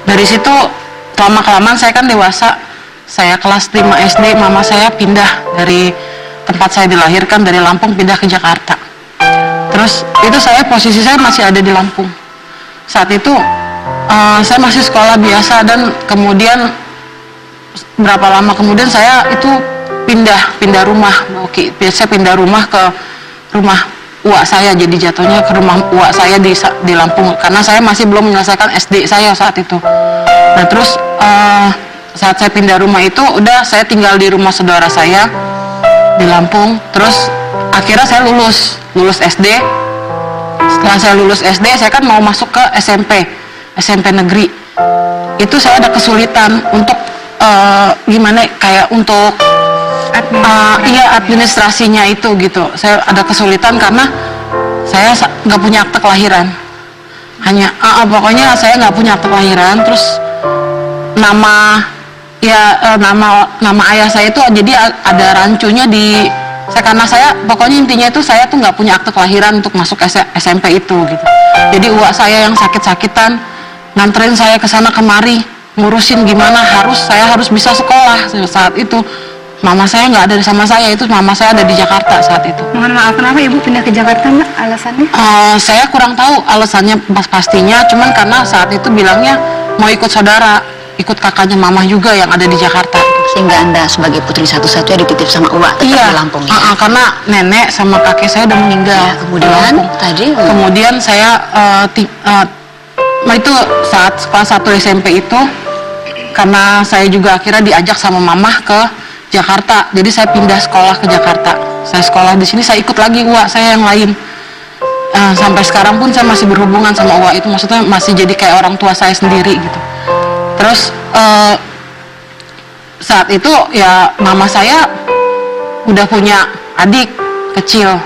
Dari situ lama-kelamaan saya kan dewasa, saya kelas 5 SD, mama saya pindah dari tempat saya dilahirkan, dari Lampung pindah ke Jakarta. Terus itu posisi saya masih ada di Lampung. Saat itu saya masih sekolah biasa, dan kemudian berapa lama kemudian saya itu pindah rumah. Saya pindah rumah ke rumah uak saya, jadi jatuhnya ke rumah uak saya di Lampung, karena saya masih belum menyelesaikan SD saya saat itu. Nah terus saat saya pindah rumah itu udah saya tinggal di rumah saudara saya di Lampung. Terus akhirnya saya lulus SD. Setelah saya lulus SD, saya kan mau masuk ke SMP negeri. Itu saya ada kesulitan untuk gimana kayak untuk administrasinya itu gitu. Saya ada kesulitan karena saya nggak punya akte kelahiran. Pokoknya saya nggak punya akte kelahiran. Terus nama ayah saya itu jadi ada rancunya karena saya pokoknya intinya itu saya tuh nggak punya akte kelahiran untuk masuk SMP itu gitu. Jadi uak saya yang sakit-sakitan nganterin saya ke sana kemari ngurusin gimana saya harus bisa sekolah. Saat itu mama saya nggak ada sama saya, itu mama saya ada di Jakarta saat itu. Mohon maaf, kenapa ibu pindah ke Jakarta, Mbak? Alasannya? Saya kurang tahu alasannya pastinya, cuman karena saat itu bilangnya mau ikut saudara, ikut kakaknya mama juga yang ada di Jakarta. Sehingga Anda sebagai putri satu-satunya dititip sama uak tetap di Lampung ya? Karena nenek sama kakek saya udah meninggal. Ya, kemudian saya itu saat kelas 1 SMP itu, karena saya juga akhirnya diajak sama mama ke Jakarta, jadi saya pindah sekolah ke Jakarta. Saya sekolah di sini, saya ikut lagi uak saya yang lain. Sampai sekarang pun saya masih berhubungan sama uak itu, maksudnya masih jadi kayak orang tua saya sendiri gitu. Terus saat itu ya mama saya udah punya adik kecil,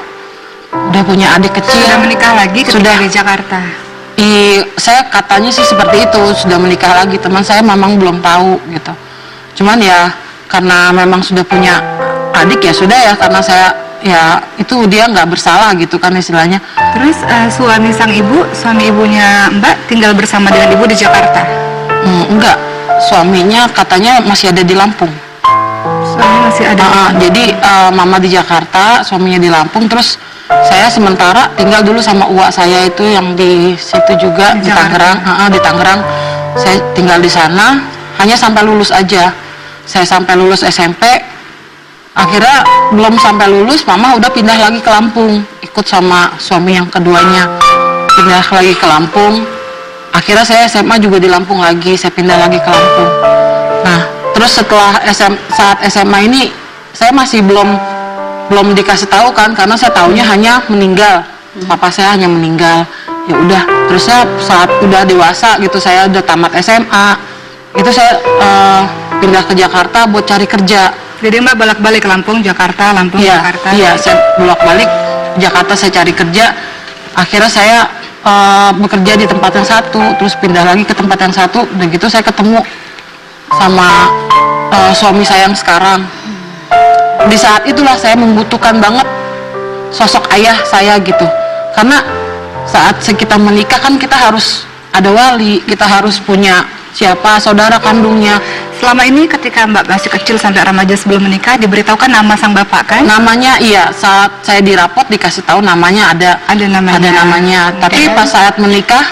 Sudah menikah lagi ketika di Jakarta? Saya katanya sih seperti itu, sudah menikah lagi. Teman saya memang belum tahu gitu. Cuman ya karena memang sudah punya adik ya sudah ya, karena saya ya itu dia nggak bersalah gitu kan istilahnya. Terus suami ibunya Mbak tinggal bersama dengan ibu di Jakarta? Enggak, suaminya katanya masih ada di Lampung. Suami masih ada. Jadi mama di Jakarta, suaminya di Lampung. Terus saya sementara tinggal dulu sama uak saya itu yang di situ juga di Tangerang. Di Tangerang saya tinggal di sana hanya sampai lulus aja. Saya sampai lulus SMP, akhirnya belum sampai lulus mama udah pindah lagi ke Lampung, ikut sama suami yang keduanya pindah lagi ke Lampung. Akhirnya saya SMA juga di Lampung lagi, saya pindah lagi ke Lampung. Nah terus setelah saat SMA ini saya masih belum dikasih tahu kan, karena saya taunya hanya meninggal, papa saya hanya meninggal. Ya udah, terus saya saat udah dewasa gitu, saya udah tamat SMA itu saya pindah ke Jakarta buat cari kerja. Jadi Mbak bolak-balik ke Lampung, Jakarta, Lampung, Jakarta? Iya, saya bolak-balik Jakarta, saya cari kerja. Akhirnya saya bekerja di tempat yang satu, terus pindah lagi ke tempat yang satu. Dan gitu saya ketemu sama suami saya yang sekarang. Di saat itulah saya membutuhkan banget sosok ayah saya gitu. Karena saat kita menikah kan kita harus ada wali, kita harus punya siapa saudara kandungnya. Selama ini ketika Mbak masih kecil sampai remaja sebelum menikah diberitahukan nama sang bapak kan? Namanya iya, saat saya dirapot dikasih tahu namanya ada namanya. Tapi pas saat menikah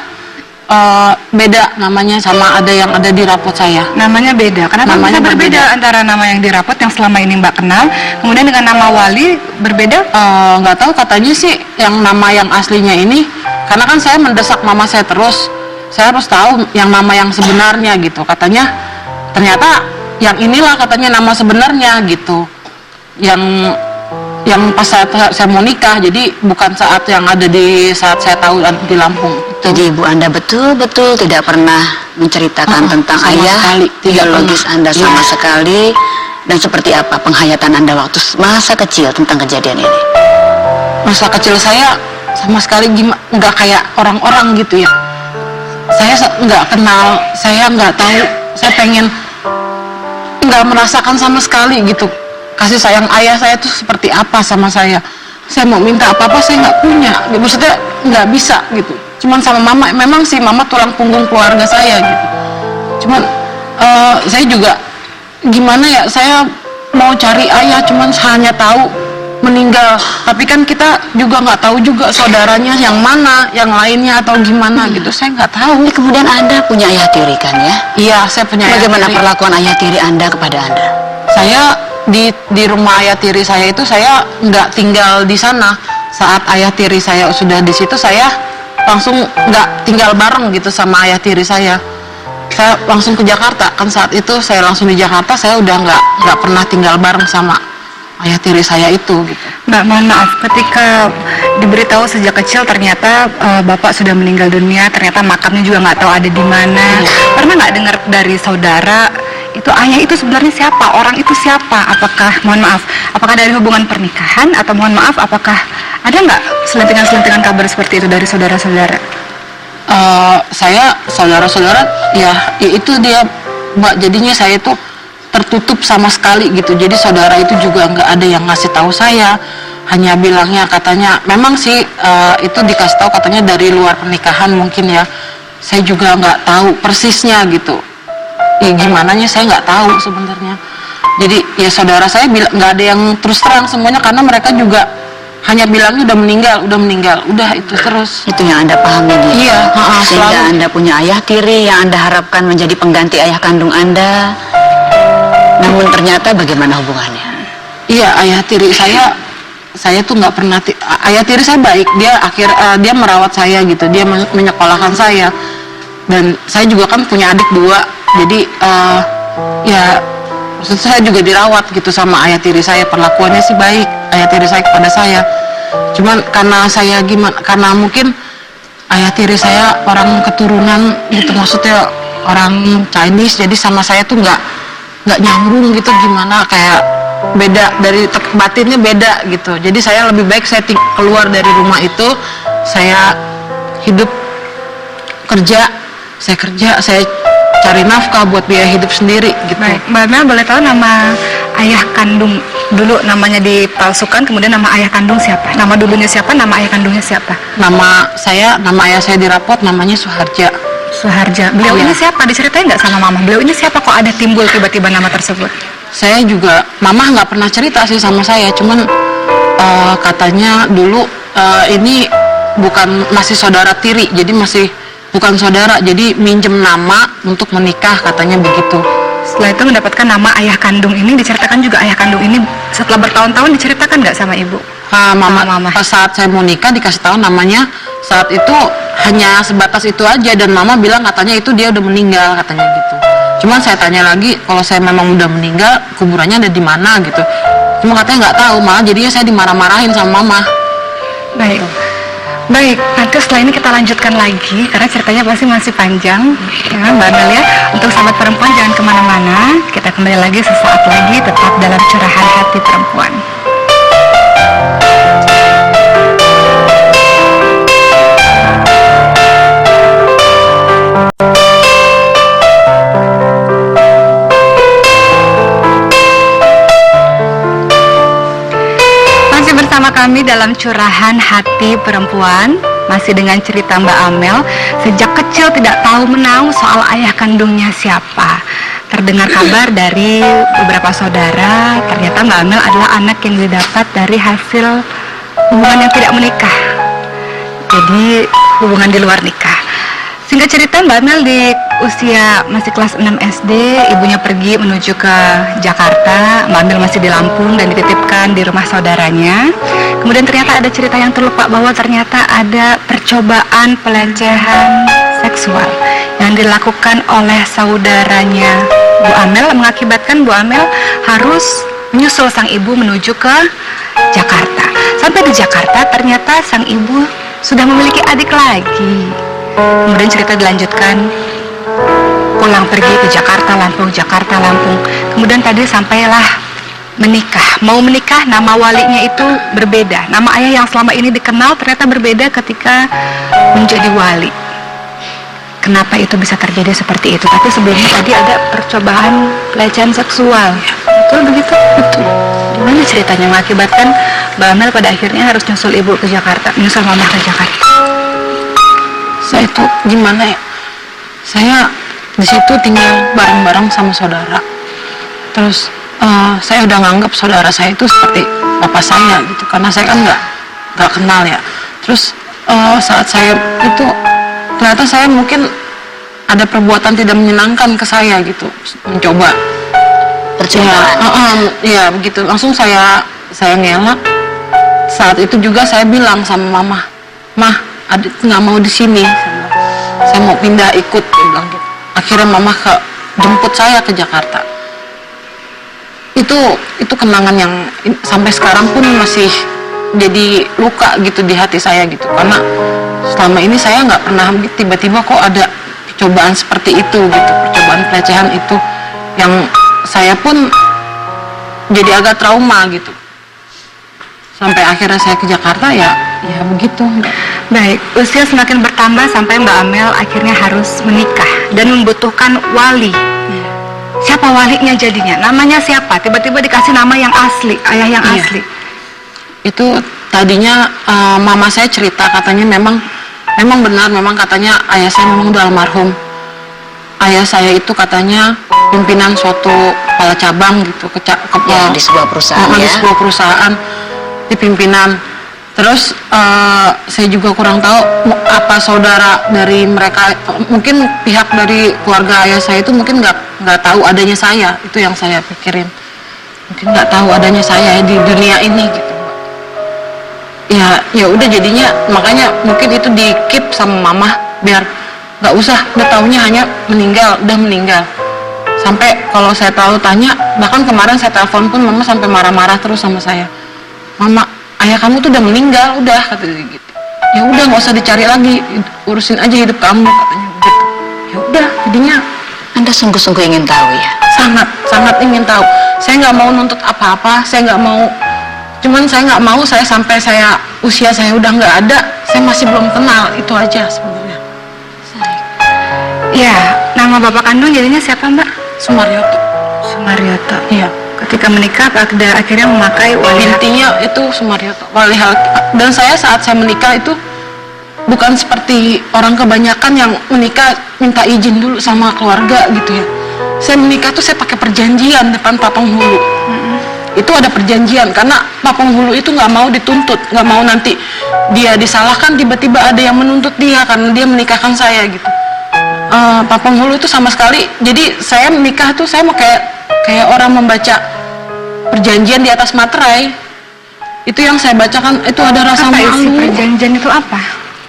beda namanya sama ada yang ada di rapot saya. Namanya beda. Kenapa namanya bisa berbeda antara nama yang di rapot yang selama ini Mbak kenal, kemudian dengan nama wali berbeda? Nggak tahu, katanya sih yang nama yang aslinya ini, karena kan saya mendesak mama saya terus, saya harus tahu yang nama yang sebenarnya gitu. Katanya ternyata yang inilah katanya nama sebenarnya gitu. Yang pas saya mau nikah, jadi bukan saat yang ada saat saya tahu di Lampung. Jadi ibu Anda betul-betul tidak pernah menceritakan tentang ayah biologis Anda sama sekali. Dan seperti apa penghayatan Anda waktu masa kecil tentang kejadian ini? Masa kecil saya sama sekali nggak kayak orang-orang gitu ya. Saya nggak kenal, saya nggak tahu, saya pengen nggak merasakan sama sekali gitu kasih sayang ayah saya itu seperti apa sama saya. Saya mau minta apa-apa saya nggak punya, maksudnya nggak bisa gitu. Cuman sama mama, memang sih mama tulang punggung keluarga saya gitu. Cuman saya juga gimana ya, saya mau cari ayah cuman hanya tahu meninggal, tapi kan kita juga nggak tahu juga saudaranya yang mana, yang lainnya atau gimana gitu, saya nggak tahu. Kemudian Anda punya ayah tiri kan ya? Iya, saya punya ayah Bagaimana tiri. perlakuan ayah tiri Anda kepada Anda? Saya di rumah ayah tiri saya itu saya nggak tinggal di sana. Saat ayah tiri saya sudah di situ, saya langsung nggak tinggal bareng gitu sama ayah tiri saya. Saya langsung ke Jakarta, kan saat itu saya langsung di Jakarta, saya udah nggak pernah tinggal bareng sama ayah tiri saya itu gitu. Mbak, mohon maaf, ketika diberitahu sejak kecil ternyata Bapak sudah meninggal dunia, ternyata makamnya juga nggak tahu ada di mana. Pernah nggak dengar dari saudara itu ayah itu sebenarnya siapa, orang itu siapa? Apakah, mohon maaf, apakah dari hubungan pernikahan atau mohon maaf, apakah ada nggak selentingan-selentingan kabar seperti itu dari saudara-saudara? Saya saudara-saudara ya itu dia Mbak, jadinya saya itu tertutup sama sekali gitu. Jadi saudara itu juga nggak ada yang ngasih tahu saya, hanya bilangnya katanya memang sih itu dikasih tahu katanya dari luar pernikahan mungkin ya. Saya juga nggak tahu persisnya gitu. Ya gimana nya saya nggak tahu sebenarnya. Jadi ya saudara saya bilang nggak ada yang terus terang semuanya, karena mereka juga hanya bilangnya udah meninggal, udah itu terus. Itu yang Anda pahami gitu. Iya, Sehingga selalu. Anda punya ayah tiri yang Anda harapkan menjadi pengganti ayah kandung Anda. Namun ternyata bagaimana hubungannya? Iya, ayah tiri saya tuh nggak pernah. Ayah tiri saya baik, dia merawat saya gitu, dia menyekolahkan saya, dan saya juga kan punya adik 2, jadi ya maksud saya juga dirawat gitu sama ayah tiri saya. Perlakuannya sih baik ayah tiri saya kepada saya. Cuman karena saya karena mungkin ayah tiri saya orang keturunan gitu, maksudnya orang Chinese, jadi sama saya tuh nggak nyambung gitu, gimana kayak beda dari batinnya beda gitu. Jadi saya lebih baik saya keluar dari rumah itu, saya hidup kerja, saya cari nafkah buat biaya hidup sendiri gitu. Baik, Mbak Mel boleh tahu nama ayah kandung dulu, namanya dipalsukan, kemudian nama ayah kandung siapa? Nama dulunya siapa, nama ayah kandungnya siapa? Nama ayah saya dirapot namanya Suharja. Suharja. Beliau Iya. ini siapa? Diceritain nggak sama Mama? Beliau ini siapa, kok ada timbul tiba-tiba nama tersebut? Saya juga, Mama nggak pernah cerita sih sama saya, cuman katanya dulu ini masih saudara tiri, jadi masih bukan saudara, jadi minjem nama untuk menikah, katanya begitu. Setelah itu mendapatkan nama ayah kandung ini, diceritakan juga ayah kandung ini setelah bertahun-tahun diceritakan nggak sama Ibu? Mama, Mama. pas saat saya mau nikah dikasih tahu namanya, saat itu hanya sebatas itu aja, dan Mama bilang katanya itu dia udah meninggal, katanya gitu. Cuman saya tanya lagi, kalau saya memang udah meninggal, kuburannya ada di mana gitu. Cuma katanya nggak tahu, malah jadinya saya dimarah-marahin sama Mama. Baik. Baik, nanti setelah ini kita lanjutkan lagi karena ceritanya pasti masih panjang ya Mbak Mel ya. Untuk sahabat perempuan jangan kemana-mana, kita kembali lagi sesaat lagi tetap dalam Curahan Hati Perempuan. Masih bersama kami dalam Curahan Hati Perempuan, masih dengan cerita Mbak Amel. Sejak kecil tidak tahu menau soal ayah kandungnya siapa. Terdengar kabar dari beberapa saudara, ternyata Mbak Amel adalah anak yang didapat dari hasil hubungan yang tidak menikah. Jadi hubungan di luar nikah. Singkat cerita, Mbak Amel di usia masih kelas 6 SD, ibunya pergi menuju ke Jakarta. Mbak Amel masih di Lampung dan dititipkan di rumah saudaranya. Kemudian ternyata ada cerita yang terlupa bahwa ternyata ada percobaan pelecehan seksual yang dilakukan oleh saudaranya Bu Amel, mengakibatkan Bu Amel harus menyusul sang ibu menuju ke Jakarta. Sampai di Jakarta ternyata sang ibu sudah memiliki adik lagi. Kemudian cerita dilanjutkan, pulang pergi ke Jakarta, Lampung, Jakarta, Lampung. Kemudian tadi sampailah menikah. Mau menikah, nama walinya itu berbeda. Nama ayah yang selama ini dikenal ternyata berbeda ketika menjadi wali. Kenapa itu bisa terjadi seperti itu? Tapi sebelumnya tadi ada percobaan pelecehan seksual. Betul begitu? Betul. Gimana ceritanya mengakibatkan Mbak Amel pada akhirnya harus nyusul ibu ke Jakarta, nyusul mama ke Jakarta? Saya itu gimana ya, saya di situ tinggal bareng-bareng sama saudara. Terus saya udah nganggap saudara saya itu seperti bapak saya gitu, karena saya kan nggak kenal ya. Terus saat saya itu ternyata saya mungkin ada perbuatan tidak menyenangkan ke saya gitu, mencoba Percobaan. ya begitu. Langsung saya ngelak. Saat itu juga saya bilang sama mama, "Mah, Adit nggak mau di sini. Saya mau pindah ikut," dia bilang gitu. Akhirnya mama jemput saya ke Jakarta. Itu kenangan yang sampai sekarang pun masih jadi luka gitu di hati saya gitu, karena selama ini saya nggak pernah, tiba-tiba kok ada percobaan seperti itu gitu, percobaan pelecehan itu yang saya pun jadi agak trauma gitu. Sampai akhirnya saya ke Jakarta ya begitu. Baik, usia semakin bertambah sampai Mbak Amel akhirnya harus menikah dan membutuhkan wali. Siapa walinya jadinya? Namanya siapa? Tiba-tiba dikasih nama yang asli, ayah yang Iya. asli. Itu tadinya mama saya cerita, katanya memang benar, memang katanya ayah saya memang udah almarhum. Ayah saya itu katanya pimpinan suatu kepala cabang gitu, Ya, di sebuah perusahaan di ya. sebuah perusahaan, di pimpinan. Terus saya juga kurang tahu apa saudara dari mereka, mungkin pihak dari keluarga ayah saya itu mungkin nggak tahu adanya saya, itu yang saya pikirin. Mungkin nggak tahu adanya saya di dunia ini gitu. Ya udah jadinya, makanya mungkin itu di keep sama mama biar nggak usah, udah taunya hanya udah meninggal. Sampai kalau saya terlalu tanya, bahkan kemarin saya telepon pun mama sampai marah-marah terus sama saya. "Mama, ayah kamu tuh udah meninggal, udah," katanya gitu. "Ya udah nggak usah dicari lagi, urusin aja hidup kamu," katanya begitu. Ya udah, jadinya Anda sungguh-sungguh ingin tahu ya. sangat ingin tahu. Saya nggak mau nuntut apa-apa, saya nggak mau, cuman saya nggak mau sampai usia saya udah nggak ada, saya masih belum kenal, itu aja sebenarnya. Ya, nama bapak kandung jadinya siapa Mbak? Sumaryoto. Sumaryoto. Iya. Ketika menikah akhirnya memakai wali hak. Intinya itu Sumaryoto, wali hak. Dan saya saat saya menikah itu bukan seperti orang kebanyakan yang menikah minta izin dulu sama keluarga gitu ya. Saya menikah tuh saya pakai perjanjian depan Pak Penghulu. Itu ada perjanjian, karena Pak Penghulu itu nggak mau dituntut, nggak mau nanti dia disalahkan, tiba-tiba ada yang menuntut dia karena dia menikahkan saya gitu. Pak Penghulu itu sama sekali, jadi saya menikah tuh saya mau kayak orang membaca perjanjian di atas materai. Itu yang saya bacakan, itu ada rasa Apa isi malu. perjanjian itu apa?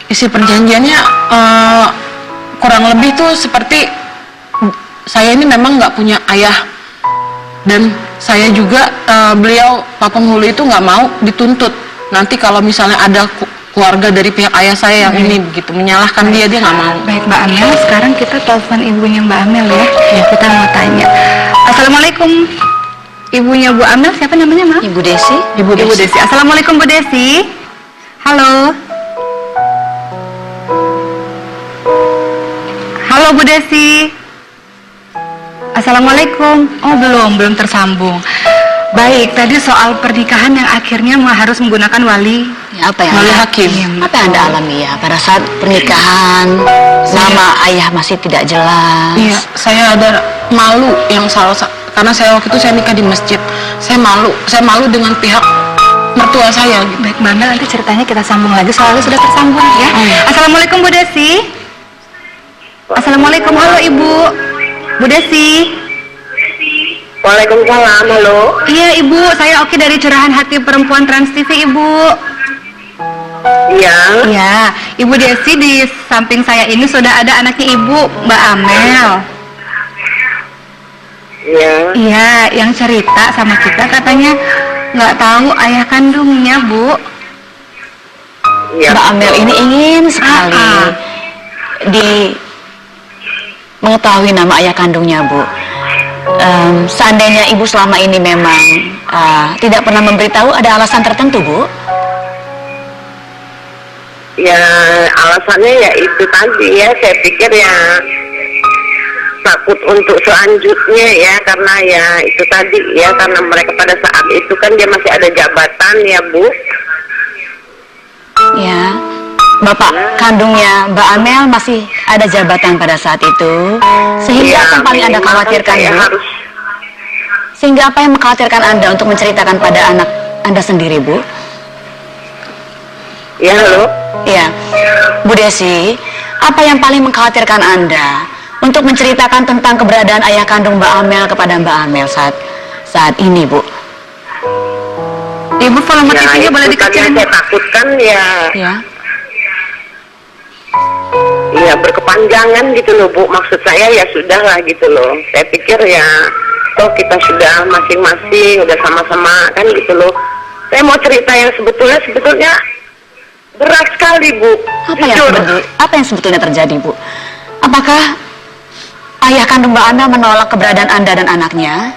Isi perjanjiannya kurang lebih tuh seperti saya ini memang nggak punya ayah, dan saya juga beliau Pak Penghulu itu nggak mau dituntut. Nanti kalau misalnya ada keluarga dari pihak ayah saya yang ini begitu menyalahkan dia nggak mau. Baik Mbak Amel, sekarang kita telepon ibunya Mbak Amel ya. Kita mau tanya. Assalamualaikum. Ibunya Bu Amel siapa namanya, Maaf? Ibu Desi. Ibu Desi. Assalamualaikum Bu Desi. Halo. Halo Bu Desi. Assalamualaikum. Oh belum tersambung. Baik, tadi soal pernikahan yang akhirnya harus menggunakan wali. Ya, apa yang Wali Anda- hakim. Apa yang Anda alami ya pada saat pernikahan? Nama ayah masih tidak jelas. Iya, saya ada malu yang karena saya waktu itu saya nikah di masjid. Saya malu dengan pihak mertua saya gitu. Baik Mbak Amel, nanti ceritanya kita sambung lagi soalnya sudah tersambung ya. Oh, iya. Assalamualaikum Bu Desi. Assalamualaikum, halo Ibu. Bu Desi. Waalaikumsalam, halo. Iya Ibu, saya Oki dari Curahan Hati Perempuan Trans TV Ibu. Iya, Iya, Ibu Desi, di samping saya ini sudah ada anaknya Ibu, Mbak Amel. iya. Iya, yang cerita sama kita katanya nggak tahu ayah kandungnya Bu. Iya. Mbak Amel ini ingin sekali mengetahui nama ayah kandungnya, Bu. Seandainya Ibu selama ini memang tidak pernah memberitahu, ada alasan tertentu, Bu? Ya, alasannya ya itu tadi ya, saya pikir ya takut untuk selanjutnya ya, karena ya itu tadi ya, karena mereka pada saat itu kan dia masih ada jabatan ya, Bu. Ya, Bapak kandungnya Mbak Amel masih ada jabatan pada saat itu, sehingga yang paling Anda minimal kan khawatirkan, saya Bu? harus. Sehingga apa yang mengkhawatirkan Anda untuk menceritakan pada anak Anda sendiri, Bu? Ya, halo. Ya, Bu Desi, apa yang paling mengkhawatirkan Anda untuk menceritakan tentang keberadaan ayah kandung Mbak Amel kepada Mbak Amel saat ini, Bu? Ibu volume Ya, TV-nya itu boleh tadi dikecilin, yang Bu? saya takutkan ya, Ya, ya berkepanjangan gitu loh, Bu. Maksud saya ya sudah lah gitu loh. Saya pikir ya, toh kita sudah masing-masing, udah sama-sama kan gitu loh. Saya mau cerita yang sebetulnya berat sekali, Bu. Jujur. apa yang sebetulnya terjadi, Bu? Apakah ayah kandung Mbak Amel menolak keberadaan Anda dan anaknya?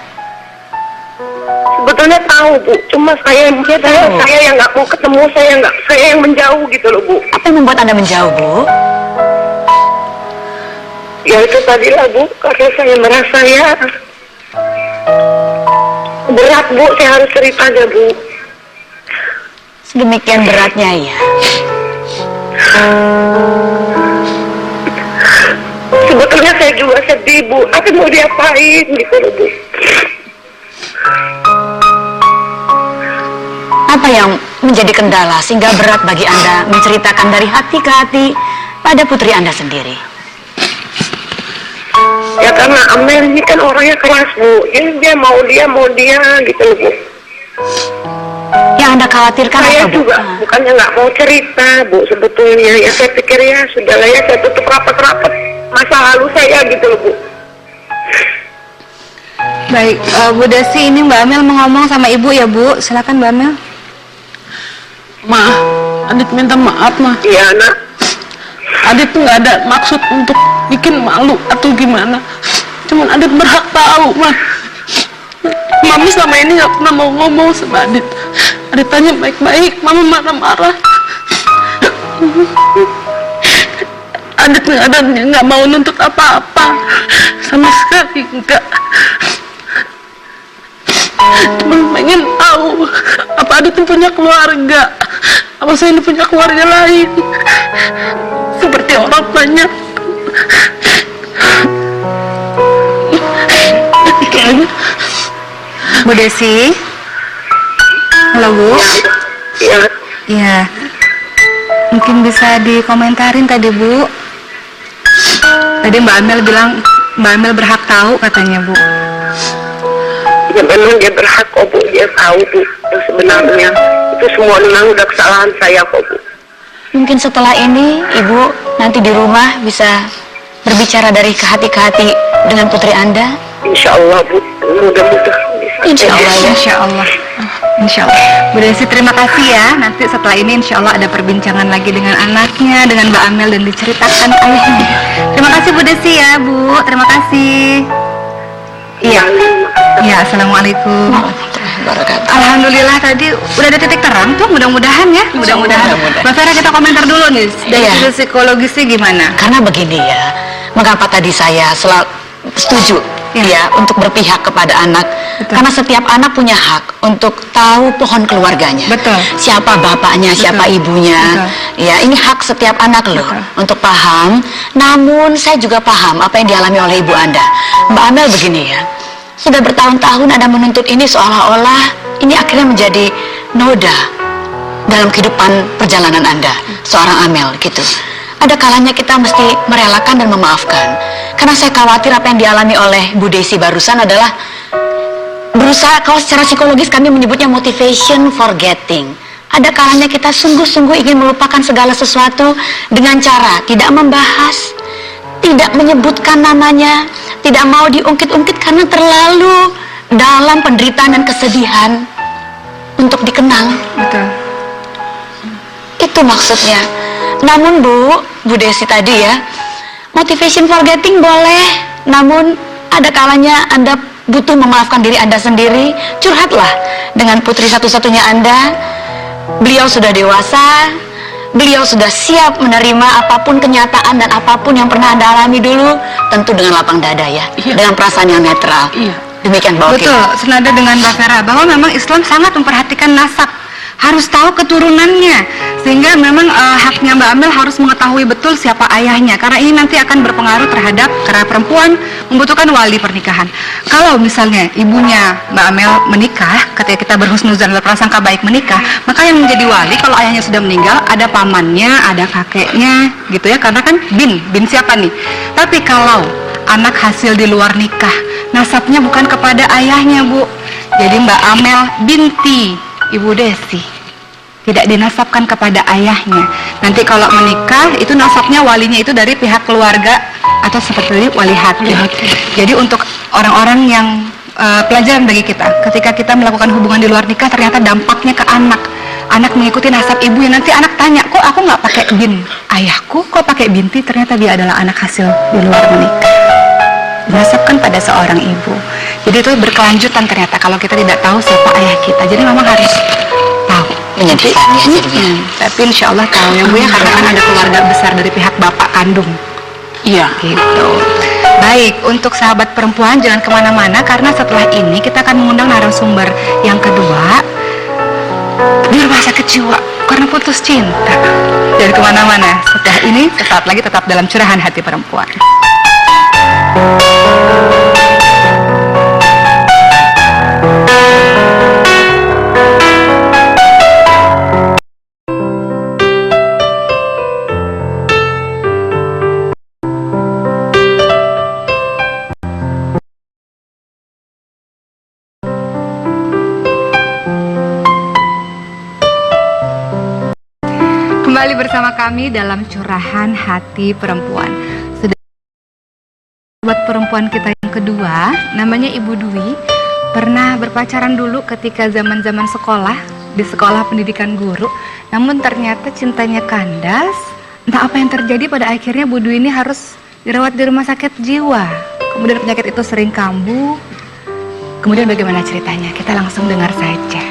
Sebetulnya tahu, Bu. Cuma saya yang nggak mau ketemu, saya yang menjauh gitu loh, Bu. Apa yang membuat Anda menjauh, Bu? Ya itu tadi lah, Bu. Karena saya merasa ya berat, Bu. Saya harus cerita aja, Bu. Sedemikian beratnya ya. Sebetulnya saya juga sedih, Bu. Tapi mau diapain gitu loh, Bu. Apa yang menjadi kendala sehingga berat bagi Anda menceritakan dari hati ke hati pada putri Anda sendiri? Ya karena Amel ini kan orangnya keras, Bu. Ini dia mau dia gitu loh, Bu. Yang Anda khawatirkan Saya apa, Bu? juga bukannya nggak mau cerita, Bu, sebetulnya. Ya saya pikir ya sudahlah ya, saya tutup rapat-rapat masa lalu saya gitu loh, Bu. Baik, Bu Desi, ini Mbak Amel mau ngomong sama Ibu ya, Bu. Silakan Mbak Amel. Ma, Adit minta maaf, Ma. Iya, Nak. Adit tuh nggak ada maksud untuk bikin malu atau gimana. Cuman Adit berhak tahu, Ma. Mami selama ini nggak pernah mau ngomong sama Adit. Adit tanya baik-baik, Mama marah-marah. Adit nggak mau nuntut apa-apa, sama sekali enggak. Cuma pengen tahu apa Adit tuh punya keluarga, apa saya ini punya keluarga lain seperti orang banyak. Bu Desi. Halo, Bu. Iya. Iya. Mungkin bisa dikomentarin tadi, Bu. Tadi Mbak Amel bilang Mbak Amel berhak tahu katanya, Bu. Ya memang dia berhak kok, Bu. Dia tahu, Bu. Yang sebenarnya itu semua memang udah kesalahan saya kok, Bu. Mungkin setelah ini Ibu nanti di rumah bisa berbicara dari ke hati dengan putri Anda. Insya Allah, Bu. Mudah-mudahan bisa. Insya Allah ya. Insya Allah. Insya Allah. Bu Desi, terima kasih ya. Nanti setelah ini insya Allah ada perbincangan lagi dengan anaknya, dengan Mbak Amel, dan diceritakan ayahnya. Terima kasih Bu Desi ya, Bu. Terima kasih. Iya. Iya, Assalamualaikum. Barakatuh. Alhamdulillah tadi udah ada titik terang tuh, mudah-mudahan ya. Mudah-mudahan. Mbak Vera, kita komentar dulu nih dari Iya. sisi psikologisnya gimana? Karena begini ya, mengapa tadi saya selalu setuju ya untuk berpihak kepada anak. Betul. Karena setiap anak punya hak untuk tahu pohon keluarganya. Betul. Siapa bapaknya, siapa ibunya. Betul. Ya, ini hak setiap anak loh Betul. untuk paham. Namun saya juga paham apa yang dialami oleh ibu Anda. Mbak Amel begini ya. Sudah bertahun-tahun Anda menuntut ini seolah-olah ini akhirnya menjadi noda dalam kehidupan perjalanan Anda, seorang Amel gitu. Ada kalanya kita mesti merelakan dan memaafkan. Karena saya khawatir apa yang dialami oleh Bu Desi barusan adalah berusaha, kalau secara psikologis kami menyebutnya motivation forgetting. Ada kalanya kita sungguh-sungguh ingin melupakan segala sesuatu dengan cara tidak membahas, tidak menyebutkan namanya, tidak mau diungkit-ungkit karena terlalu dalam penderitaan dan kesedihan untuk dikenang. Betul. Itu maksudnya. Namun Bu Desi tadi ya, motivation forgetting boleh, namun ada kalanya Anda butuh memaafkan diri Anda sendiri. Curhatlah dengan putri satu-satunya Anda. Beliau sudah dewasa, beliau sudah siap menerima apapun kenyataan dan apapun yang pernah Anda alami dulu, tentu dengan lapang dada ya, Iya. dengan perasaan yang netral. Iya. Demikian Mbak Oki. Betul, senada dengan Mbak Vera bahwa memang Islam sangat memperhatikan nasab. harus tahu keturunannya, sehingga memang haknya Mbak Amel harus mengetahui betul siapa ayahnya, karena ini nanti akan berpengaruh terhadap, karena perempuan membutuhkan wali pernikahan. Kalau misalnya ibunya Mbak Amel menikah, ketika kita berhusnuzan berprasangka baik menikah, maka yang menjadi wali kalau ayahnya sudah meninggal ada pamannya, ada kakeknya gitu ya, karena kan bin siapa nih. Tapi kalau anak hasil di luar nikah, nasabnya bukan kepada ayahnya, Bu. Jadi Mbak Amel binti Ibu Desi tidak dinasabkan kepada ayahnya. Nanti kalau menikah itu nasabnya walinya itu dari pihak keluarga atau seperti wali hati. Jadi untuk orang-orang yang pelajaran bagi kita, ketika kita melakukan hubungan di luar nikah, ternyata dampaknya ke anak. Anak mengikuti nasab ibunya, nanti anak tanya, kok aku nggak pakai bin ayahku, kok pakai binti? Ternyata dia adalah anak hasil di luar menikah, dinasabkan pada seorang ibu. Jadi itu berkelanjutan ternyata kalau kita tidak tahu siapa ayah kita. Jadi memang harus tahu. Menyedihkan ya jadinya. Tapi insya Allah tahu ya Bu ya, karena kan ada keluarga besar dari pihak bapak kandung. Iya. Gitu. Baik, untuk sahabat perempuan jangan kemana-mana, karena setelah ini kita akan mengundang narasumber yang kedua di rumah sakit jiwa karena putus cinta. Jangan kemana-mana. Setelah ini sesaat lagi tetap dalam curahan hati perempuan. Kembali bersama kami dalam curahan hati perempuan. Sudah sahabat perempuan kita yang kedua, namanya Ibu Dwi, pernah berpacaran dulu ketika zaman-zaman sekolah, di sekolah pendidikan guru. Namun ternyata cintanya kandas. Entah apa yang terjadi, pada akhirnya Bu Dwi ini harus dirawat di rumah sakit jiwa. Kemudian penyakit itu sering kambuh. Kemudian bagaimana ceritanya? Kita langsung dengar saja.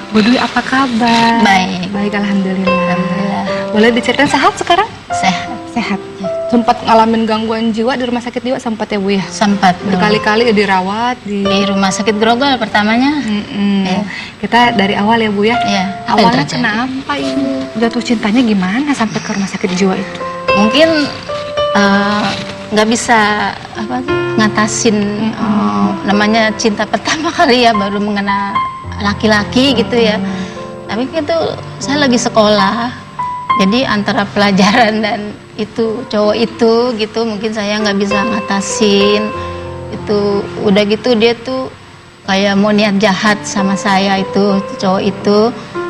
Bu Dwi, apa kabar? Baik. Baik, alhamdulillah. Alhamdulillah. Boleh diceritain, sehat sekarang? Sehat. Sehat. Sempat ngalamin gangguan jiwa di rumah sakit jiwa, sempat ya Bu ya? Sempat Berkali-kali dirawat di rumah sakit Grogol pertamanya. Ya. Kita dari awal ya Bu ya? Iya. Apa yang Awalnya terjadi? kenapa Ibu jatuh cintanya gimana sampai ke rumah sakit jiwa itu? Mungkin nggak bisa apa tuh, ngatasin namanya cinta pertama kali ya, baru mengenal laki-laki gitu ya. Tapi itu saya lagi sekolah, jadi antara pelajaran dan itu cowok itu gitu, mungkin saya nggak bisa ngatasin itu. Udah gitu dia tuh kayak mau niat jahat sama saya, itu cowok itu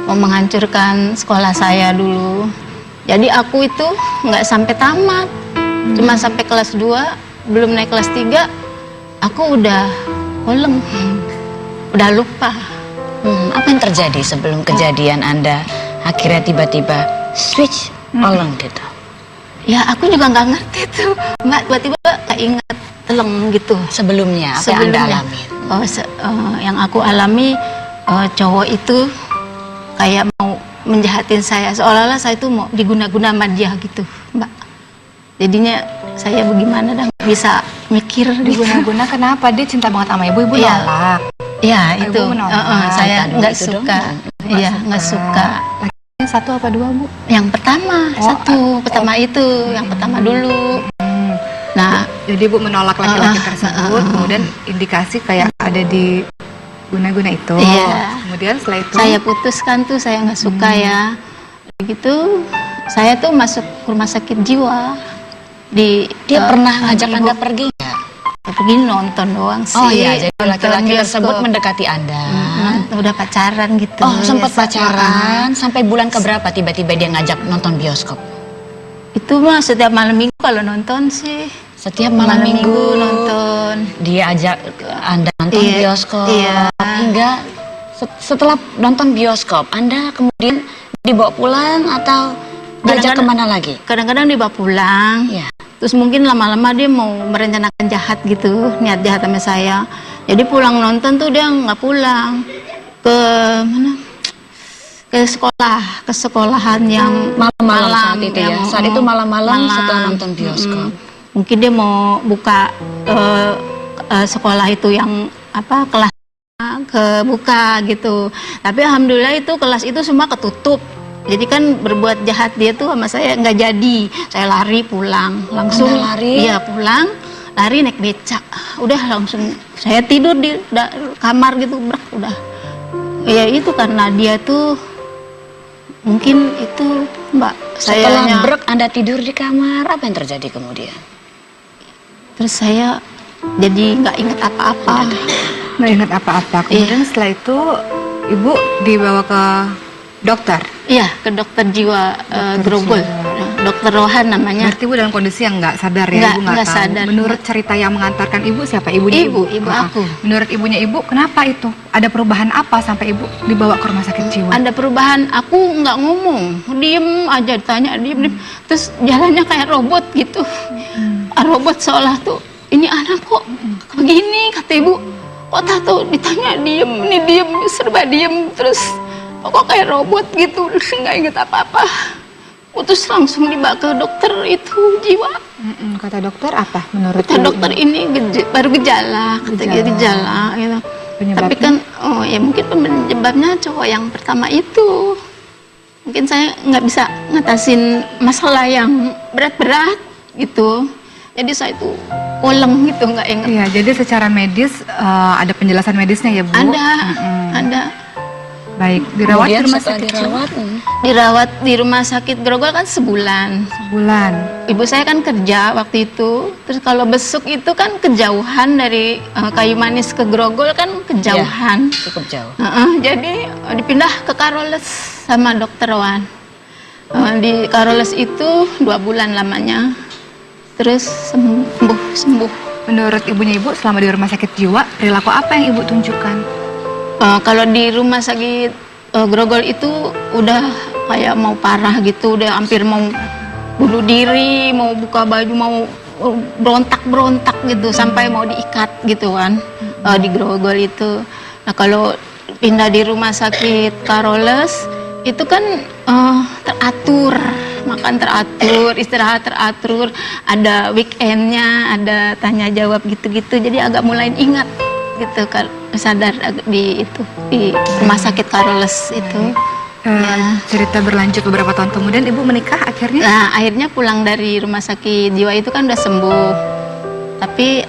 mau menghancurkan sekolah saya dulu. Jadi aku itu nggak sampai tamat, cuma sampai kelas 2, belum naik kelas 3 aku udah oleng, udah lupa. Apa yang terjadi sebelum kejadian Anda akhirnya tiba-tiba switch oleng gitu? Ya aku juga nggak ngerti tuh Mbak, tiba-tiba keinget teleng gitu. Sebelumnya apa yang Anda alami? Yang aku alami, cowok itu kayak mau menjahatin saya, seolah-olah saya itu mau diguna-guna sama dia gitu Mbak. Jadinya saya bagaimana dah, nggak bisa mikir gitu. Diguna-guna kenapa? Dia cinta banget sama Ibu, Ibu Iya. nolak. Ya Ibu itu, menolak. saya Tadi nggak itu suka. Iya nggak suka. Laki-laki satu apa dua Bu? Yang pertama, pertama itu, yang pertama dulu. Nah, Jadi Bu menolak laki-laki tersebut, kemudian indikasi kayak ada di guna-guna itu. Iya. Kemudian setelah itu saya putuskan tuh, saya nggak suka ya. Begitu, saya tuh masuk rumah sakit jiwa. Dia pernah ngajak Anda pergi? Pergi nonton doang sih. Oh iya, jadi nonton laki-laki bioskop. tersebut mendekati Anda. Udah pacaran gitu. Oh, sempat Ya, pacaran sampai bulan keberapa tiba-tiba dia ngajak nonton bioskop? Itu mah setiap malam minggu kalau nonton sih. Setiap malam minggu nonton. dia ajak Anda nonton Iya, bioskop. iya. Hingga setelah nonton bioskop, Anda kemudian dibawa pulang atau diajak Kadang-kadang- kemana lagi? Kadang-kadang dibawa pulang. Ya. Terus mungkin lama-lama dia mau merencanakan jahat gitu, niat jahat sama saya. Jadi pulang nonton tuh dia nggak pulang ke mana? Ke sekolah, ke sekolahan yang Malam-malam saat itu ya. yang- Saat itu malam-malam malam. setelah nonton bioskop. Mungkin dia mau buka sekolah itu yang apa, kelas kebuka gitu. Tapi alhamdulillah itu kelas itu semua ketutup. Jadi kan berbuat jahat dia tuh sama saya nggak jadi. Saya lari pulang, langsung Anda lari? Iya pulang, lari naik becak. Udah langsung saya tidur di kamar gitu, brak, udah. Ya itu karena dia tuh mungkin itu Mbak. Setelah Sayanya. brek Anda tidur di kamar, apa yang terjadi kemudian? Terus saya jadi nggak inget apa-apa. Nggak ingat apa-apa. Kemudian setelah itu ibu dibawa ke dokter. Iya, ke dokter jiwa Grogol. jiwa. Nah, dokter Rohan namanya. Berarti ibu dalam kondisi yang nggak sadar ya, Nggak- ibu nggak nggak tahu. sadar. Menurut cerita yang mengantarkan ibu siapa? Ibunya Ibu aku. Menurut ibunya ibu, kenapa itu? Ada perubahan apa sampai ibu dibawa ke rumah sakit jiwa? Ada perubahan, aku nggak ngomong, diem aja, ditanya diem. Terus jalannya kayak robot gitu. Robot seolah tuh, ini anak kok begini, kata ibu. Kok tahu ditanya diem, ini diem, serba diem. Terus kok kayak robot gitu, nggak inget apa-apa. Terus langsung dibawa ke dokter itu jiwa. Kata dokter apa menurut Kata ibu? dokter ini baru gejala, kata dia gejala gitu. Penyebabnya? Tapi kan, oh ya mungkin penyebabnya cowok yang pertama itu. Mungkin saya nggak bisa ngatasin masalah yang berat-berat gitu. Jadi saya itu koleng gitu, nggak inget. Iya, jadi secara medis ada penjelasan medisnya ya Bu? Ada. Baik, dirawat di Kemudian rumah setelah sakit dirawat, Dirawat di rumah sakit Grogol kan sebulan. bulan. Ibu saya kan kerja waktu itu. Terus kalau besuk itu kan kejauhan dari Kayu Manis ke Grogol kan kejauhan. cukup jauh. Jadi dipindah ke Karoles sama dokter Wan. Di Karoles itu 2 bulan lamanya. Terus sembuh. Menurut ibunya ibu selama di rumah sakit jiwa, perilaku apa yang ibu tunjukkan? Kalau di rumah sakit Grogol itu udah kayak mau parah gitu, udah hampir mau bunuh diri, mau buka baju, mau berontak gitu, sampai mau diikat gitu kan di Grogol itu. Nah kalau pindah di rumah sakit Karoles itu kan teratur, makan teratur, istirahat teratur, ada weekendnya, ada tanya jawab gitu-gitu, jadi agak mulai ingat gitu kan, sadar di rumah sakit Karoles itu. Cerita berlanjut beberapa tahun kemudian ibu menikah akhirnya? Nah akhirnya pulang dari rumah sakit jiwa itu kan udah sembuh, tapi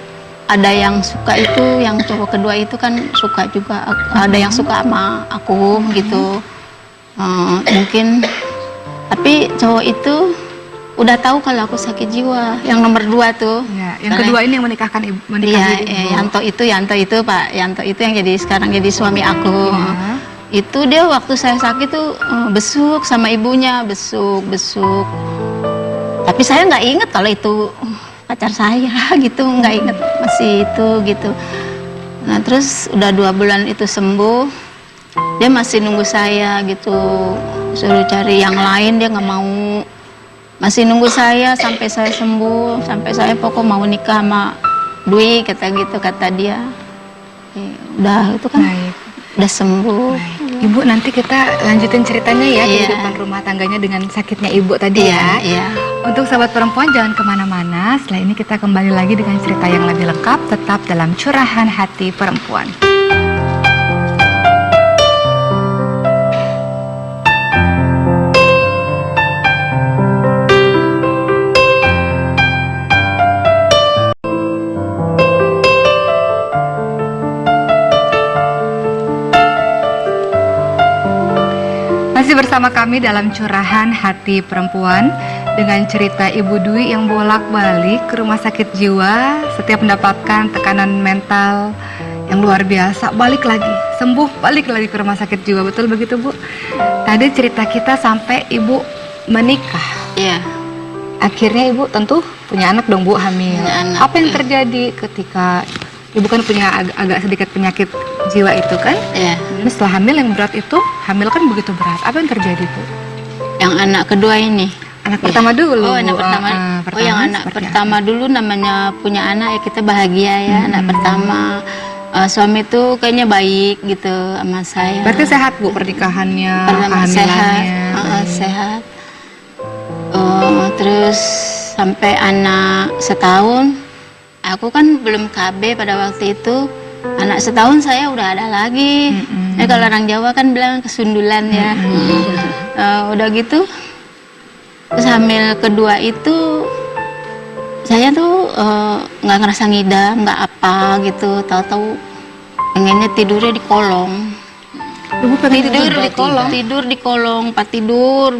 ada yang suka itu, yang cowok kedua itu kan suka juga, ada yang suka sama aku gitu. Mungkin, tapi cowok itu udah tahu kalau aku sakit jiwa, yang nomor 2 tuh. Ya, yang kedua ini yang menikahkan ibu, menikahi ibu. Yanto itu Pak, Yanto itu yang jadi sekarang jadi suami aku. Ya. Itu dia waktu saya sakit tuh besuk sama ibunya, besuk. Tapi saya nggak inget kalau itu pacar saya gitu, nggak inget masih itu gitu. Nah terus udah 2 bulan itu sembuh, dia masih nunggu saya gitu, suruh cari yang lain dia nggak mau. Masih nunggu saya sampai saya sembuh, sampai saya pokok mau nikah sama Dwi, kata gitu, kata dia. Udah itu kan. Baik. Udah sembuh. Baik. Ibu nanti kita lanjutin ceritanya ya, Iya. kehidupan rumah tangganya dengan sakitnya ibu tadi ya. Iya. Untuk sahabat perempuan jangan kemana-mana. Setelah ini kita kembali lagi dengan cerita yang lebih lengkap, tetap dalam Curahan Hati Perempuan. Masih bersama kami dalam Curahan Hati Perempuan dengan cerita Ibu Dwi yang bolak-balik ke rumah sakit jiwa setiap mendapatkan tekanan mental yang luar biasa, balik lagi, sembuh, balik lagi ke rumah sakit jiwa. Betul begitu Bu? Tadi cerita kita sampai Ibu menikah. Iya. Akhirnya Ibu tentu punya anak dong Bu, hamil. Punya anak, Apa yang iya. terjadi ketika Ibu kan punya agak sedikit penyakit jiwa itu kan? Iya. Ini setelah hamil yang berat itu, hamil kan begitu berat. Apa yang terjadi Bu? Yang anak kedua ini. Anak Iya. pertama dulu. Oh, anak pertama. Oh, yang anak seperti pertama dulu namanya punya anak ya kita bahagia ya, anak pertama. Suami tuh kayaknya baik gitu sama saya. apa? Berarti sehat Bu pernikahannya, Pertama sehat, kehamilannya. Baik. sehat. Terus sampai anak setahun, aku kan belum KB pada waktu itu. anak setahun saya udah ada lagi. Kalau orang Jawa kan bilang kesundulan ya. Udah gitu, terus hamil kedua itu saya tuh nggak ngerasa ngidam, nggak apa gitu. Tahu-tahu pengennya tidurnya di kolong. Ibu pengen tidur di kolong. Tidur di kolong, pas tidur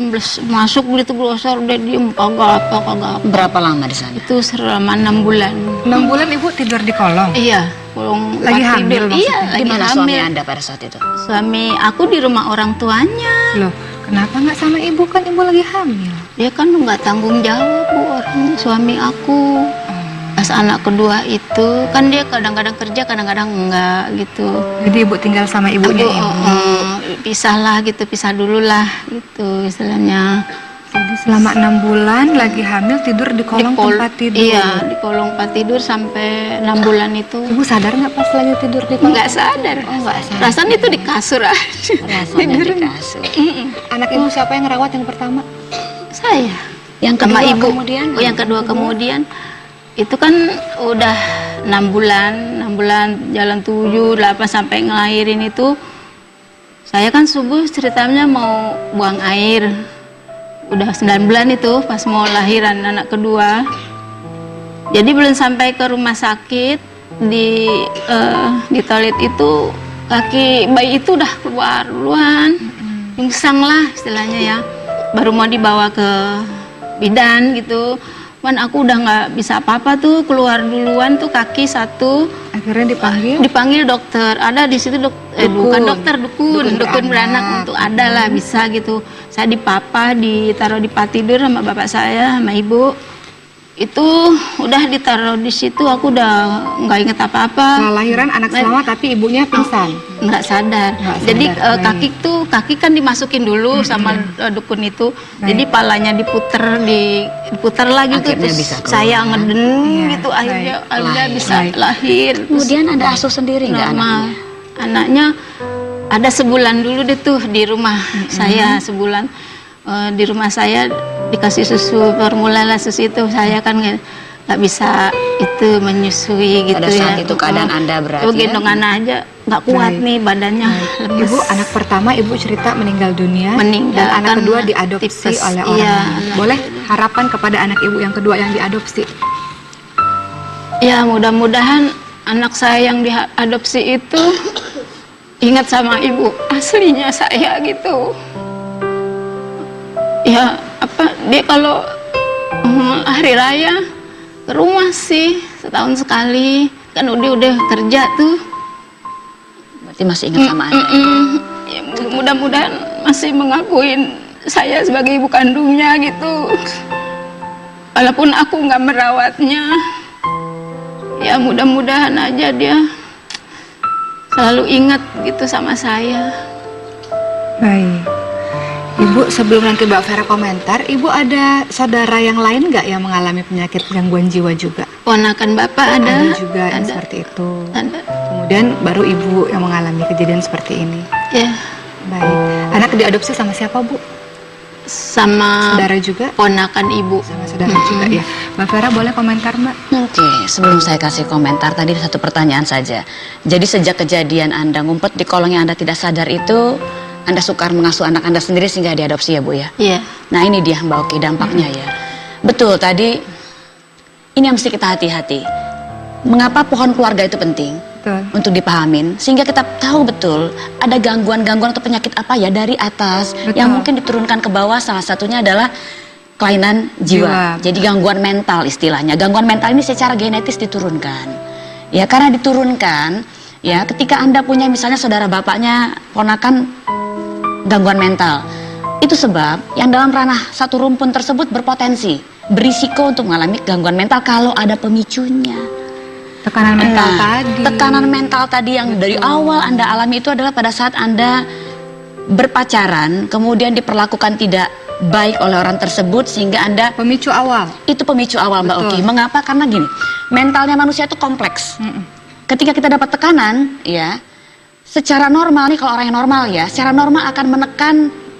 masuk begitu grosor udah diem kagak apa. Berapa lama di sana? Itu selama 6 bulan. 6 bulan Ibu tidur di kolong. Iya, kolong Lagi pas hamil tidur. maksudnya? Iya, Di lagi mana hamil. suami Anda pada saat itu? Suami aku di rumah orang tuanya. Loh, kenapa nggak sama Ibu, kan Ibu lagi hamil? Dia kan nggak tanggung jawab Bu, orang suami aku. Pas anak kedua itu kan dia kadang-kadang kerja, kadang-kadang enggak gitu. Jadi Ibu tinggal sama ibunya Pisah dulu lah gitu istilahnya. Jadi selama 6 bulan lagi hamil tidur di kolong tempat tidur. Iya, di kolong tempat tidur sampai 6 bulan itu. Ibu sadar nggak pas lagi tidur di kolong? Nggak sadar. Nggak sadar. Rasanya itu di kasur aja. Rasanya di kasur. Anak Ibu siapa yang ngerawat yang pertama? Saya. Yang Sama kedua ibu. kemudian? Yang kedua kemudian itu kan udah 6 bulan jalan 7, 8 sampai ngelahirin itu. Saya kan subuh ceritanya mau buang air. Udah 9 bulan itu pas mau lahiran anak kedua. Jadi belum sampai ke rumah sakit di toilet itu kaki bayi itu udah keluar duluan. Pingsan lah istilahnya ya. Baru mau dibawa ke bidan gitu. Man aku udah nggak bisa apa-apa tuh, keluar duluan tuh kaki satu. Akhirnya Dipanggil dokter. Ada di situ bukan dokter, dukun beranak untuk ada lah bisa gitu. Saya dipapa, ditaruh di tempat tidur sama bapak saya, sama ibu. Itu udah ditaruh di situ, aku udah nggak inget apa-apa. Setelah lahiran anak selamat tapi ibunya pingsan. Nggak sadar. Jadi kaki kan dimasukin dulu sama dukun itu. Jadi palanya diputer lagi tuh. Akhirnya Terus bisa keluar. saya ngeden Iya, gitu akhirnya Lahir. bisa lahir. Kemudian Anda asuh sendiri nggak Normal. anaknya? Anaknya ada sebulan dulu deh tuh di rumah saya sebulan. Di rumah saya dikasih susu formula lah, susu itu saya kan nggak bisa itu menyusui gitu. Pada saat ya. itu keadaan Anda berat, gendong anak aja nggak kuat Baik. nih badannya. lemes. Ibu anak pertama Ibu cerita meninggal dunia. Meninggal, dan anak kan kedua diadopsi tipes. oleh orang Iya, lain. anak Boleh harapan kepada anak Ibu yang kedua yang diadopsi? Ya mudah-mudahan anak saya yang diadopsi itu ingat sama ibu aslinya saya gitu. Ya dia kalau hari raya ke rumah sih setahun sekali, kan udah kerja tuh. Berarti masih ingat sama Anda? Ya, mudah-mudahan masih mengakuin saya sebagai ibu kandungnya gitu. Walaupun aku nggak merawatnya, ya mudah-mudahan aja dia selalu ingat gitu sama saya. Baik. Ibu, sebelum nanti Mbak Vera komentar, Ibu ada saudara yang lain nggak yang mengalami penyakit gangguan jiwa juga? Ponakan bapak ada juga yang ada. seperti itu. Ada. Kemudian baru Ibu yang mengalami kejadian seperti ini. Ya, Baik. Anak diadopsi sama siapa, Bu? sama Saudara juga? ponakan ibu. Sama saudara juga ya. Mbak Vera boleh komentar, Mbak? Oke, sebelum saya kasih komentar tadi satu pertanyaan saja. Jadi sejak kejadian Anda ngumpet di kolong yang Anda tidak sadar itu, Anda sukar mengasuh anak Anda sendiri sehingga diadopsi ya Bu ya? Iya. Nah ini dia Mbak Oki dampaknya ya. Betul tadi, ini yang mesti kita hati-hati. Mengapa pohon keluarga itu penting? Betul. Untuk dipahamin sehingga kita tahu betul ada gangguan-gangguan atau penyakit apa ya dari atas Betul. yang mungkin diturunkan ke bawah. Salah satunya adalah kelainan jiwa. Jadi gangguan mental istilahnya. Gangguan mental ini secara genetis diturunkan. Ya karena diturunkan ya ketika Anda punya misalnya saudara bapaknya ponakan gangguan mental. Itu sebab yang dalam ranah satu rumpun tersebut berpotensi berisiko untuk mengalami gangguan mental kalau ada pemicunya. Tekanan mental tadi. Tekanan mental tadi yang dari awal Anda alami itu adalah pada saat Anda berpacaran, kemudian diperlakukan tidak baik oleh orang tersebut sehingga Anda Pemicu awal. itu pemicu awal Mbak Betul. Oki. Mengapa? Karena gini, mentalnya manusia itu kompleks. Ketika kita dapat tekanan, ya, secara normal nih kalau orang yang normal ya, secara normal akan menekan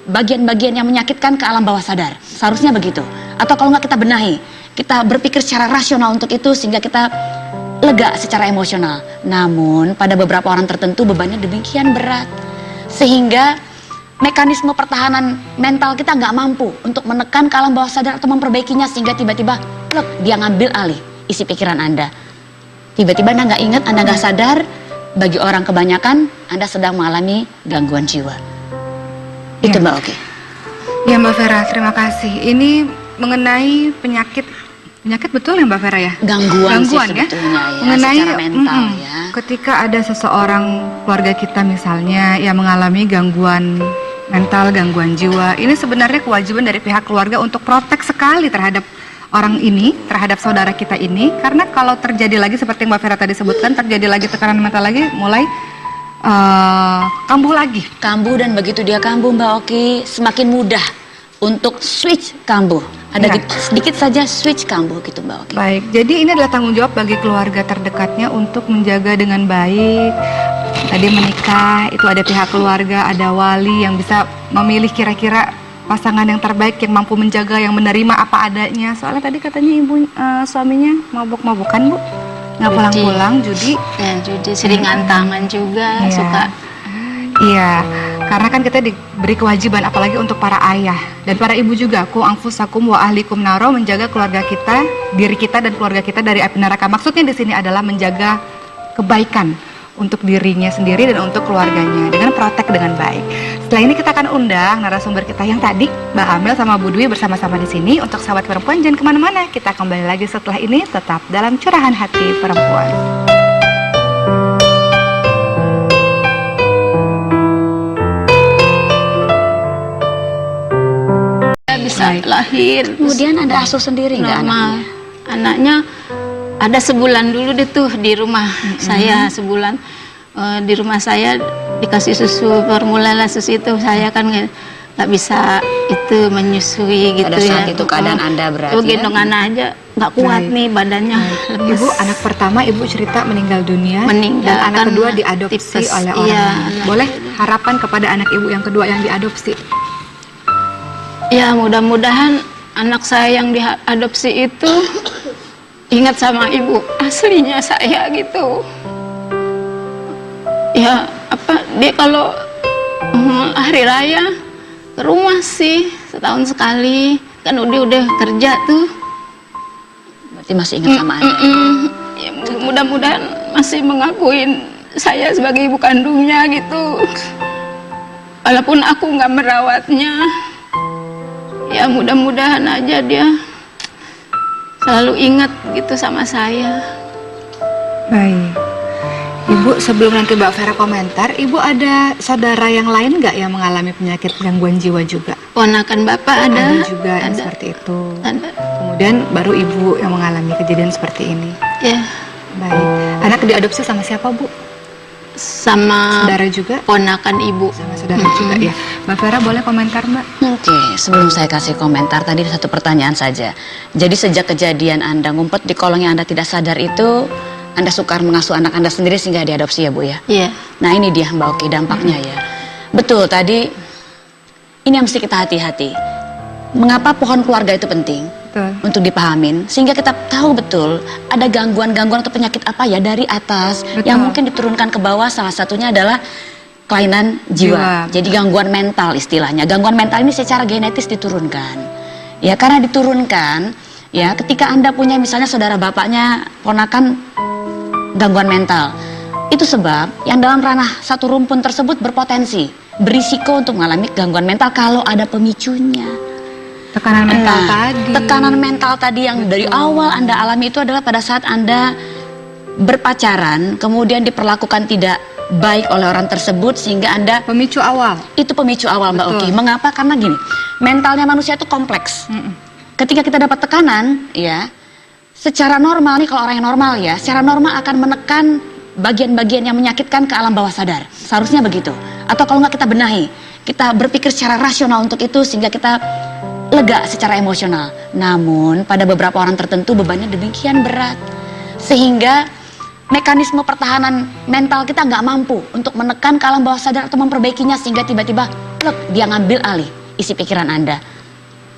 bagian-bagian yang menyakitkan ke alam bawah sadar. Seharusnya begitu. Atau kalau nggak kita benahi, kita berpikir secara rasional untuk itu sehingga kita lega secara emosional. Namun pada beberapa orang tertentu bebannya demikian berat sehingga mekanisme pertahanan mental kita nggak mampu untuk menekan ke alam bawah sadar atau memperbaikinya, sehingga tiba-tiba dia ngambil alih isi pikiran Anda. Tiba-tiba Anda nggak ingat, Anda nggak sadar. Bagi orang kebanyakan Anda sedang mengalami gangguan jiwa. Itu Mbak Oki. Ya Mbak Vera, terima kasih. Ini mengenai penyakit betul ya Mbak Vera ya? Gangguan sih ya? sebetulnya ya, Mengenai secara mental ya. ketika ada seseorang keluarga kita misalnya yang mengalami gangguan mental, gangguan jiwa, ini sebenarnya kewajiban dari pihak keluarga untuk protek sekali terhadap orang ini, terhadap saudara kita ini, karena kalau terjadi lagi seperti yang Mbak Vera tadi sebutkan, terjadi lagi tekanan mental lagi, mulai kambuh lagi. Kambuh, dan begitu dia kambuh Mbak Oki, semakin mudah untuk switch kambuh. Ada Ya. sedikit saja switch kambuh gitu Mbak Oki. Baik, jadi ini adalah tanggung jawab bagi keluarga terdekatnya untuk menjaga dengan baik. Tadi menikah, itu ada pihak keluarga, ada wali yang bisa memilih kira-kira pasangan yang terbaik yang mampu menjaga, yang menerima apa adanya. Soalnya tadi katanya suaminya mabuk-mabukan Bu, nggak pulang-pulang, judi. Ya, judi, sering antangan juga, Iya. suka. Iya, karena kan kita diberi kewajiban, apalagi untuk para ayah dan para ibu juga. Ku anfusakum wa ahlikum naro, menjaga keluarga kita, diri kita dan keluarga kita dari api neraka. Maksudnya di sini adalah menjaga kebaikan untuk dirinya sendiri dan untuk keluarganya dengan protek dengan baik. Setelah ini kita akan undang narasumber kita yang tadi, Mbak Amel sama Bu Dwi bersama-sama di sini. Untuk sahabat perempuan jangan kemana-mana, kita kembali lagi setelah ini tetap dalam Curahan Hati Perempuan. Bisa lahir. Kemudian Anda asuh sendiri nggak normal. anaknya? Anaknya ada sebulan dulu deh tuh di rumah saya, sebulan di rumah saya dikasih susu formula lah, susu itu saya kan nggak bisa itu menyusui gitu. Pada saat ya. itu keadaan Anda berat Tuh ya? gendong anak aja nggak kuat Baik. nih badannya. lemes. Ibu anak pertama ibu cerita meninggal dunia, Meninggal dan anak karena kedua diadopsi tipes. oleh Iya, orang lain. anak Boleh kedua. harapan kepada anak ibu yang kedua yang diadopsi? Ya mudah-mudahan anak saya yang diadopsi itu ingat sama ibu aslinya saya gitu. Ya apa dia kalau hari raya ke rumah sih setahun sekali, kan udah kerja tuh. Berarti masih ingat sama Anda? Ya, mudah-mudahan masih mengakuin saya sebagai ibu kandungnya gitu. Walaupun aku nggak merawatnya, ya mudah-mudahan aja dia selalu ingat gitu sama saya. Baik. Ibu, sebelum nanti Mbak Vera komentar, Ibu ada saudara yang lain nggak yang mengalami penyakit gangguan jiwa juga? Ponakan bapak ada juga yang ada, seperti itu. ada. Kemudian baru Ibu yang mengalami kejadian seperti ini. Ya Baik. Anak diadopsi sama siapa Bu? sama Saudara juga? ponakan ibu. Sama saudara juga ya. Mbak Vera boleh komentar Mbak? Oke, sebelum saya kasih komentar tadi satu pertanyaan saja. Jadi sejak kejadian Anda ngumpet di kolong yang Anda tidak sadar itu, Anda sukar mengasuh anak Anda sendiri sehingga diadopsi ya Bu ya? Iya. Nah ini dia Mbak Oki dampaknya ya. Betul tadi, ini yang mesti kita hati-hati. Mengapa pohon keluarga itu penting? Betul. Untuk dipahamin, sehingga kita tahu betul ada gangguan-gangguan atau penyakit apa ya dari atas Betul. yang mungkin diturunkan ke bawah. Salah satunya adalah kelainan jiwa. Jadi gangguan mental istilahnya. Gangguan mental ini secara genetis diturunkan. Ya karena diturunkan, ya ketika Anda punya misalnya saudara bapaknya ponakan gangguan mental, itu sebab yang dalam ranah satu rumpun tersebut berpotensi berisiko untuk mengalami gangguan mental kalau ada pemicunya. Tekanan mental Nah, tadi. tekanan mental tadi yang dari awal Anda alami itu adalah pada saat Anda berpacaran, kemudian diperlakukan tidak baik oleh orang tersebut sehingga Anda, Pemicu awal. itu pemicu awal Mbak Betul. Oki. Mengapa? Karena gini, mentalnya manusia itu kompleks. Ketika kita dapat tekanan, ya, secara normal nih kalau orang yang normal ya, secara normal akan menekan bagian-bagian yang menyakitkan ke alam bawah sadar. Seharusnya begitu. Atau kalau nggak kita benahi, kita berpikir secara rasional untuk itu sehingga kita lega secara emosional. Namun pada beberapa orang tertentu bebannya demikian berat sehingga mekanisme pertahanan mental kita nggak mampu untuk menekan ke alam bawah sadar atau memperbaikinya sehingga tiba-tiba dia ngambil alih isi pikiran Anda.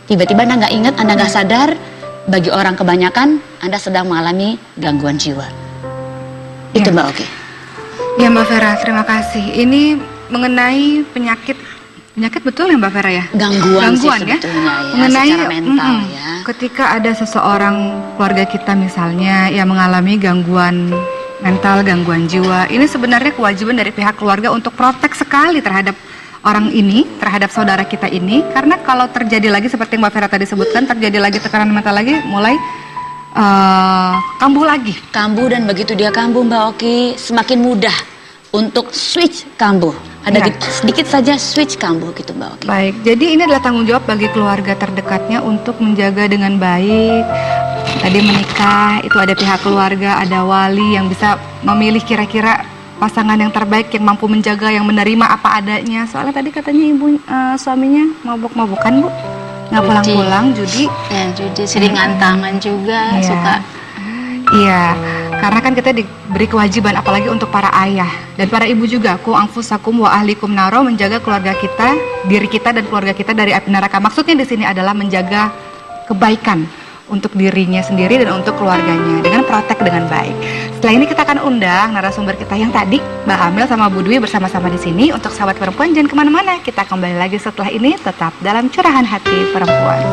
Tiba-tiba Anda nggak ingat, Anda nggak sadar. Bagi orang kebanyakan Anda sedang mengalami gangguan jiwa. Itu Mbak Oki. Ya Mbak Vera, terima kasih. Ini mengenai penyakit betul ya Mbak Vera ya? Gangguan sih ya? sebetulnya ya, Mengenai secara mental ya. ketika ada seseorang keluarga kita misalnya yang mengalami gangguan mental, gangguan jiwa, ini sebenarnya kewajiban dari pihak keluarga untuk protek sekali terhadap orang ini, terhadap saudara kita ini, karena kalau terjadi lagi seperti yang Mbak Vera tadi sebutkan, terjadi lagi tekanan mental lagi, mulai kambuh lagi. Kambuh, dan begitu dia kambuh Mbak Oki, semakin mudah untuk switch kambuh. Ada Ya. sedikit saja switch kambuh gitu Mbak Oki. Baik, jadi ini adalah tanggung jawab bagi keluarga terdekatnya untuk menjaga dengan baik. Tadi menikah, itu ada pihak keluarga, ada wali yang bisa memilih kira-kira pasangan yang terbaik yang mampu menjaga, yang menerima apa adanya. Soalnya tadi katanya suaminya mabuk-mabukan Bu, nggak pulang-pulang, judi. Ya, judi sering antangan juga, Iya. suka. Iya, karena kan kita diberi kewajiban apalagi untuk para ayah dan para ibu juga, ku anfusakum wa ahlikum naro, menjaga keluarga kita, diri kita dan keluarga kita dari api neraka. Maksudnya di sini adalah menjaga kebaikan untuk dirinya sendiri dan untuk keluarganya dengan protek dengan baik. Setelah ini kita akan undang narasumber kita yang tadi, Mbak Amel sama Bu Dwi bersama-sama di sini. Untuk sahabat perempuan jangan kemana-mana, kita kembali lagi setelah ini tetap dalam Curahan Hati Perempuan.